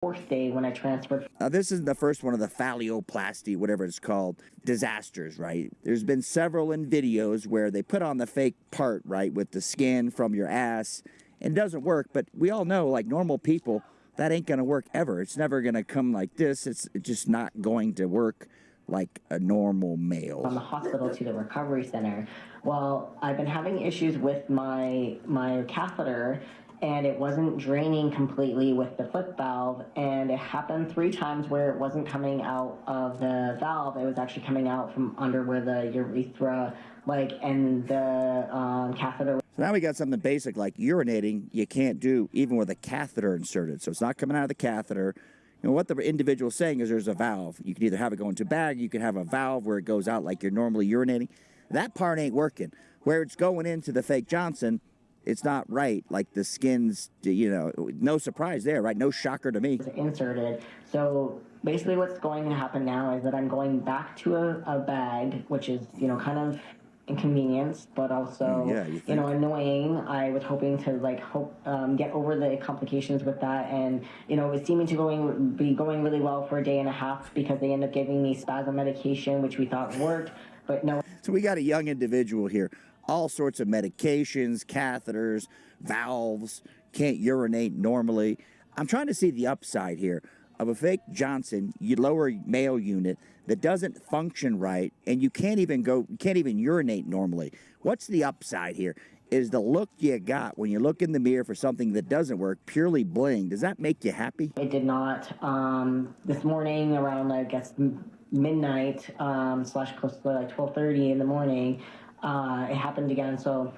fourth day when I transferred. Now, this isn't the first one of the phalloplasty, whatever it's called, disasters, right? There's been several in videos where they put on the fake part, right, with the skin from your ass, and it doesn't work, but we all know, like normal people, that ain't gonna work ever. It's never gonna come like this. It's just not going to work like a normal male. From the hospital to the recovery center. Well, I've been having issues with my catheter, and it wasn't draining completely with the flip valve, and it happened 3 times where it wasn't coming out of the valve. It was actually coming out from under where the urethra, and the catheter. So now we got something basic like urinating you can't do even with a catheter inserted. So it's not coming out of the catheter. You know, what the individual's saying is there's a valve. You can either have it go into a bag, you can have a valve where it goes out like you're normally urinating. That part ain't working. Where it's going into the fake Johnson, it's not right. Like the skin's, no surprise there, right? No shocker to me. Inserted. So basically what's going to happen now is that I'm going back to a bag, which is, kind of inconvenience, but also, annoying. I was hoping to get over the complications with that, and it was seeming to be going really well for a day and a half because they ended up giving me spasm medication, which we thought worked, but no. So we got a young individual here, all sorts of medications, catheters, valves, can't urinate normally. I'm trying to see the upside here of a fake Johnson, lower male unit that doesn't function right, and you can't even urinate normally. What's the upside here? Is the look you got when you look in the mirror for something that doesn't work purely bling? Does that make you happy? It did not. This morning around, I guess, midnight, / close to 12:30 in the morning, it happened again. So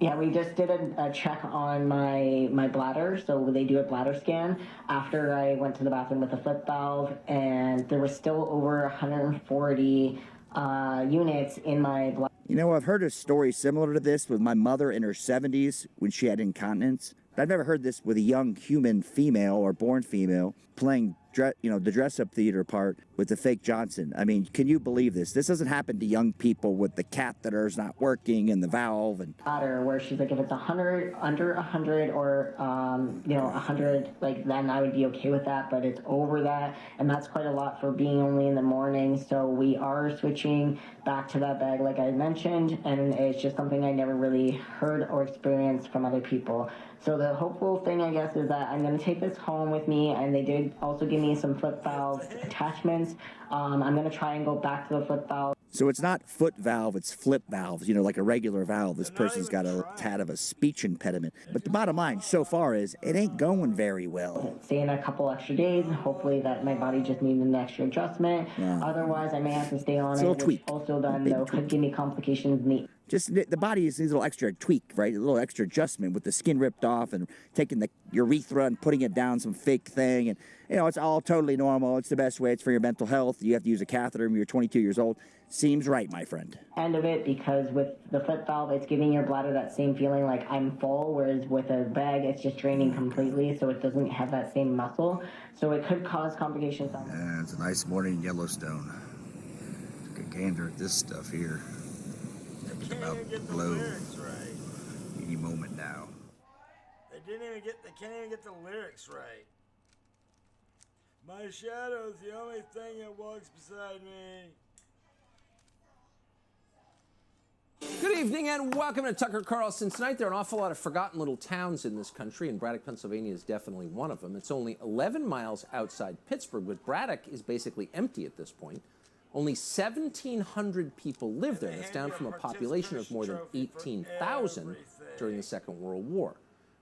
yeah, we just did a check on my bladder. So they do a bladder scan after I went to the bathroom with the flip valve, and there was still over 140 units in my bladder. I've heard a story similar to this with my mother in her 70s when she had incontinence. But I've never heard this with a young human female or born female playing the dress-up theater part with the fake Johnson. I mean, can you believe this? This doesn't happen to young people with the catheters not working and the valve. And where she's like, if it's 100, under 100 or, 100, then I would be okay with that, but it's over that, and that's quite a lot for being only in the morning. So we are switching back to that bag like I mentioned, and it's just something I never really heard or experienced from other people. So the hopeful thing, I guess, is that I'm going to take this home with me, and they did also give me some flip valve attachments. I'm going to try and go back to the flip valve. So it's not foot valve, it's flip valves, like a regular valve. This person's got a tad of a speech impediment. But the bottom line so far is it ain't going very well. Stay in a couple extra days. Hopefully that my body just needs an extra adjustment. Yeah. Otherwise, I may have to stay on it, which also then, though, could give me complications. Just the body needs a little extra tweak, right? A little extra adjustment with the skin ripped off and taking the urethra and putting it down some fake thing. And, it's all totally normal. It's the best way. It's for your mental health. You have to use a catheter when you're 22 years old. Seems right, my friend. End of it, because with the flip valve, it's giving your bladder that same feeling like I'm full, whereas with a bag, it's just draining completely, so it doesn't have that same muscle. So it could cause complications. It's a nice morning in Yellowstone. Took a gander at this stuff here. It's about to blow any moment now. They can't even get the lyrics right. My shadow's the only thing that walks beside me. Good evening and welcome to Tucker Carlson. Tonight there are an awful lot of forgotten little towns in this country, and Braddock, Pennsylvania is definitely one of them. It's only 11 miles outside Pittsburgh, but Braddock is basically empty at this point. Only 1,700 people live there. That's down from a population of more than 18,000 during the Second World War.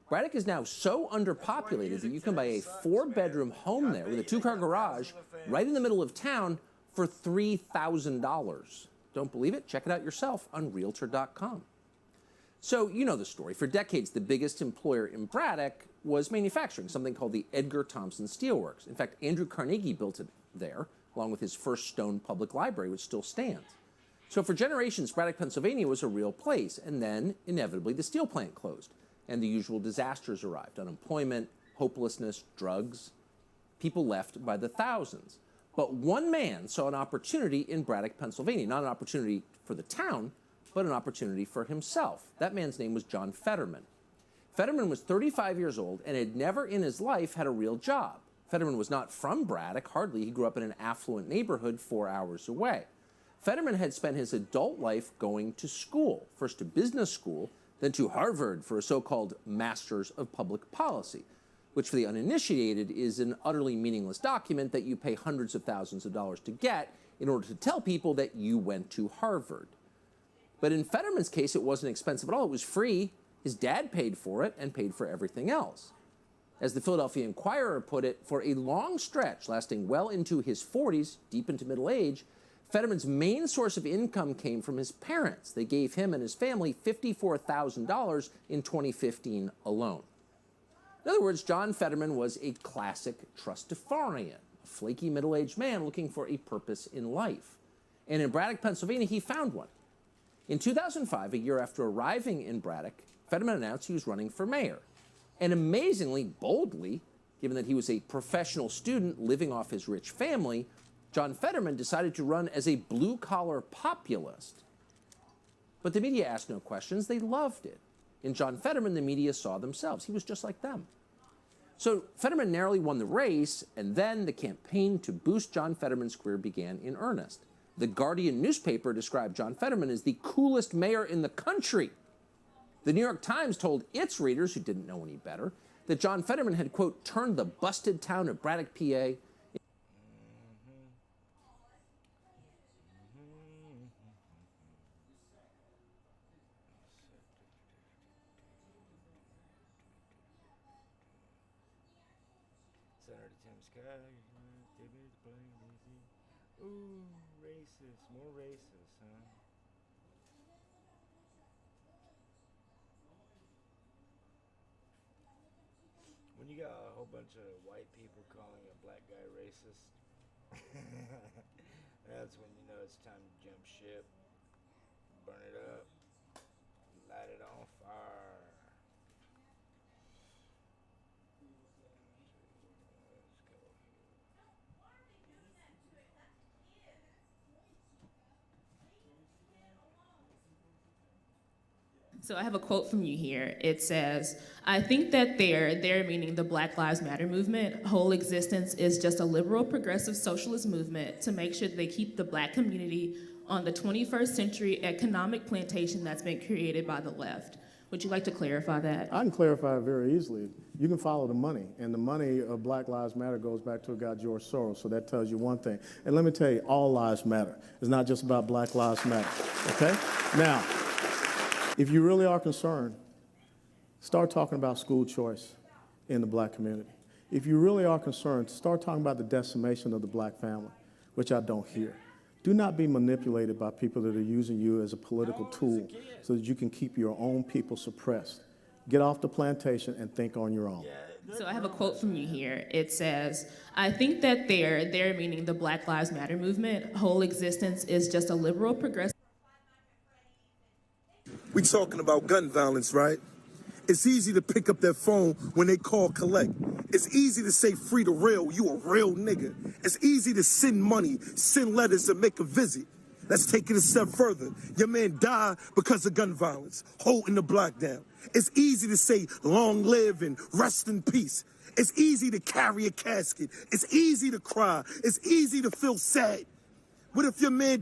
Braddock is now so underpopulated that you can buy a 4-bedroom home there with a 2-car garage right in the middle of town for $3,000. Don't believe it? Check it out yourself on Realtor.com. So, you know the story. For decades, the biggest employer in Braddock was manufacturing, something called the Edgar Thomson Steelworks. In fact, Andrew Carnegie built it there, along with his first stone public library, which still stands. So for generations, Braddock, Pennsylvania was a real place, and then, inevitably, the steel plant closed, and the usual disasters arrived: unemployment, hopelessness, drugs. People left by the thousands. But one man saw an opportunity in Braddock, Pennsylvania. Not an opportunity for the town, but an opportunity for himself. That man's name was John Fetterman. Fetterman was 35 years old and had never in his life had a real job. Fetterman was not from Braddock, hardly. He grew up in an affluent neighborhood 4 hours away. Fetterman had spent his adult life going to school, first to business school, then to Harvard for a so-called Masters of Public Policy, which for the uninitiated is an utterly meaningless document that you pay hundreds of thousands of dollars to get in order to tell people that you went to Harvard. But in Fetterman's case, it wasn't expensive at all. It was free. His dad paid for it and paid for everything else. As the Philadelphia Inquirer put it, for a long stretch lasting well into his 40s, deep into middle age, Fetterman's main source of income came from his parents. They gave him and his family $54,000 in 2015 alone. In other words, John Fetterman was a classic trustafarian, a flaky middle-aged man looking for a purpose in life. And in Braddock, Pennsylvania, he found one. In 2005, a year after arriving in Braddock, Fetterman announced he was running for mayor. And amazingly, boldly, given that he was a professional student living off his rich family, John Fetterman decided to run as a blue-collar populist. But the media asked no questions. They loved it. In John Fetterman, the media saw themselves. He was just like them. So Fetterman narrowly won the race, and then the campaign to boost John Fetterman's career began in earnest. The Guardian newspaper described John Fetterman as the coolest mayor in the country. The New York Times told its readers, who didn't know any better, that John Fetterman had, quote, turned the busted town of Braddock, PA Ooh, racist, more racist, huh? When you got a whole bunch of white people calling a black guy racist, that's when you know it's time to jump ship, burn it up, light it on fire. So I have a quote from you here. It says, I think that they're meaning the Black Lives Matter movement, whole existence is just a liberal progressive socialist movement to make sure that they keep the black community on the 21st century economic plantation that's been created by the left. Would you like to clarify that? I can clarify it very easily. You can follow the money, and the money of Black Lives Matter goes back to a guy, George Soros, so that tells you one thing. And let me tell you, all lives matter. It's not just about Black Lives Matter, okay? Now, if you really are concerned, start talking about school choice in the black community. If you really are concerned, start talking about the decimation of the black family, which I don't hear. Do not be manipulated by people that are using you as a political tool so that you can keep your own people suppressed. Get off the plantation and think on your own. So I have a quote from you here. It says, I think that they're meaning the Black Lives Matter movement, whole existence is just a liberal progressive. We talking about gun violence, right? It's easy to pick up that phone when they call collect. It's easy to say free to real, you a real nigga. It's easy to send money, send letters, and make a visit. Let's take it a step further. Your man died because of gun violence, holding the block down. It's easy to say long live and rest in peace. It's easy to carry a casket. It's easy to cry. It's easy to feel sad. What if your man